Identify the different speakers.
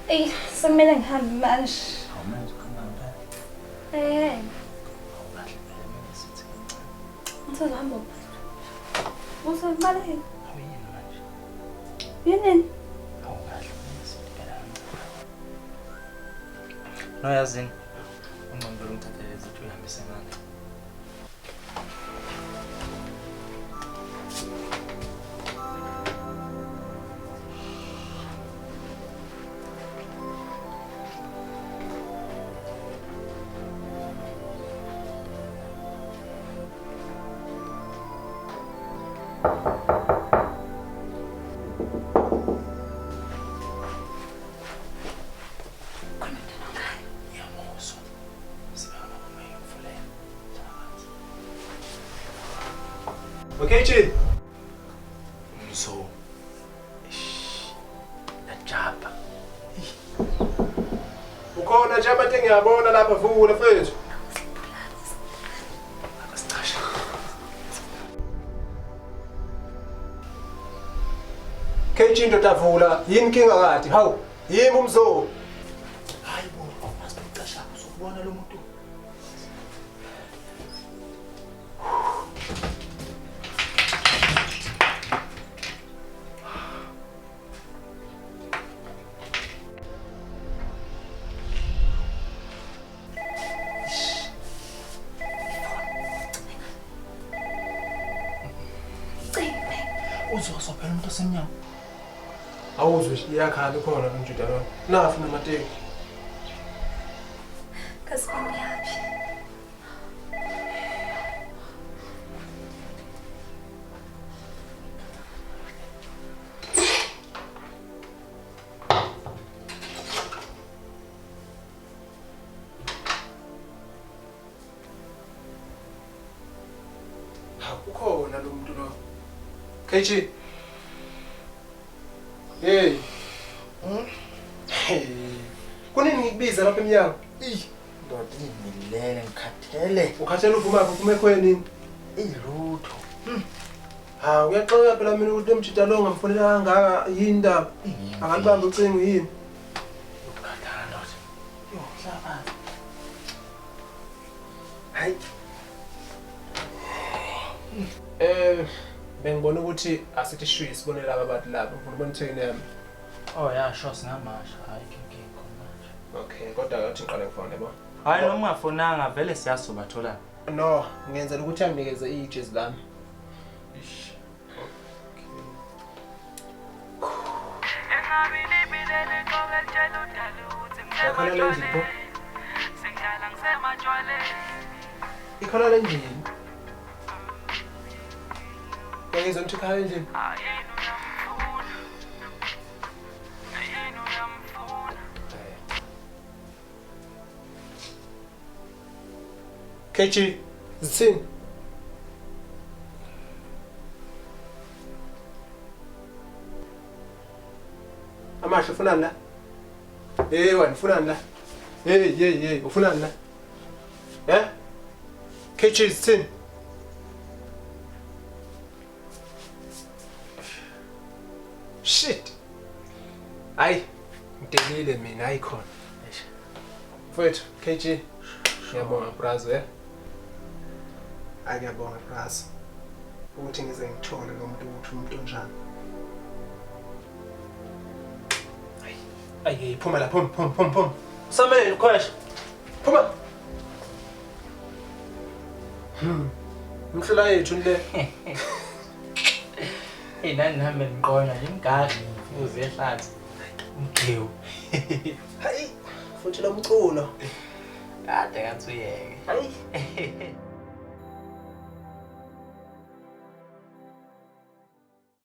Speaker 1: Eyi, sekumele ngihambe manje.
Speaker 2: Awumenza ukhanganga phela. Awukahle phela mina sithi kancane.
Speaker 1: Uzohamba kuphi? Uzobaleka.
Speaker 2: Awuyini manje.
Speaker 1: Yini?
Speaker 2: Awukahle mina sithi phela kancane. Noyazini, ungqondo ngithathele izinto uyihambise ngale.
Speaker 3: Okay, Chin.
Speaker 2: So, najaba.
Speaker 3: Ukhona nje abantu engiyabona lapha vula mfethu.
Speaker 2: Akasicasha.
Speaker 3: KG ndoda vula, yini inkinga kade? Hawu, yimi umzo.
Speaker 2: Hayi bo, asicasha uzokubona lo muntu. Uzoswa phela umuntu osemnyango.
Speaker 3: Awuzwe iyakhala khona lo njuda lo. Nafu namateki.
Speaker 1: Kasibani yaphi?
Speaker 3: Ukhona lo muntu lo. KG. Hey. Hey. Kunini ngikubiza lapha emnyango?
Speaker 2: Ndoda ingilele ngikhathele.
Speaker 3: Ukhathela uvuma kuphume khweni.
Speaker 2: Ilutho.
Speaker 3: Ha, uyaxoxa phela mina ukuthi umjida lo ngamfonela kangaka yini indaba? Akalibamba ucingo yini?
Speaker 2: Ukukhathala ndoda. Yo, hlaba.
Speaker 3: Hayi. Bengibona ukuthi asithi shwi sibone laba abantu lapha. Ngifuna ubona ithini yami.
Speaker 2: Oh ya, sho singamasha. Hayi inkinga manje.
Speaker 3: Okay, kodwa ngathi ngiqale ngifone yabo.
Speaker 2: Hayi noma ungafonanga vele siyasoba thola.
Speaker 3: No, ngiyenzela ukuthi anginikeze ijezi lami.
Speaker 2: Ish.
Speaker 3: Yakhala lenjini pho? Ikhala lenjini? Ngiyizwa ukuthi ikhala lenjini? KG, zithini? Amahle ufunani la? Wena ufunani la? Hey, ufunani la? KG, zithini? Shit. Hayi, ngidelile mina ayikhona. Mfowethu, KG. Ngiyabonga brazo ngiyabonga brazo. Ukuthi ngize ngithole lo muntu ukuthi umuntu onjani. Ayi, phuma la, phuma.
Speaker 2: Samele ukhwesha.
Speaker 3: Phuma. Umhlola yethu le.
Speaker 2: Nani nami ngiqona nje ngigadi uze ehlathi. Umgewu.
Speaker 3: Hayi, futhi lo mculo.
Speaker 2: Kade ngathi uyeke.
Speaker 3: Hayi.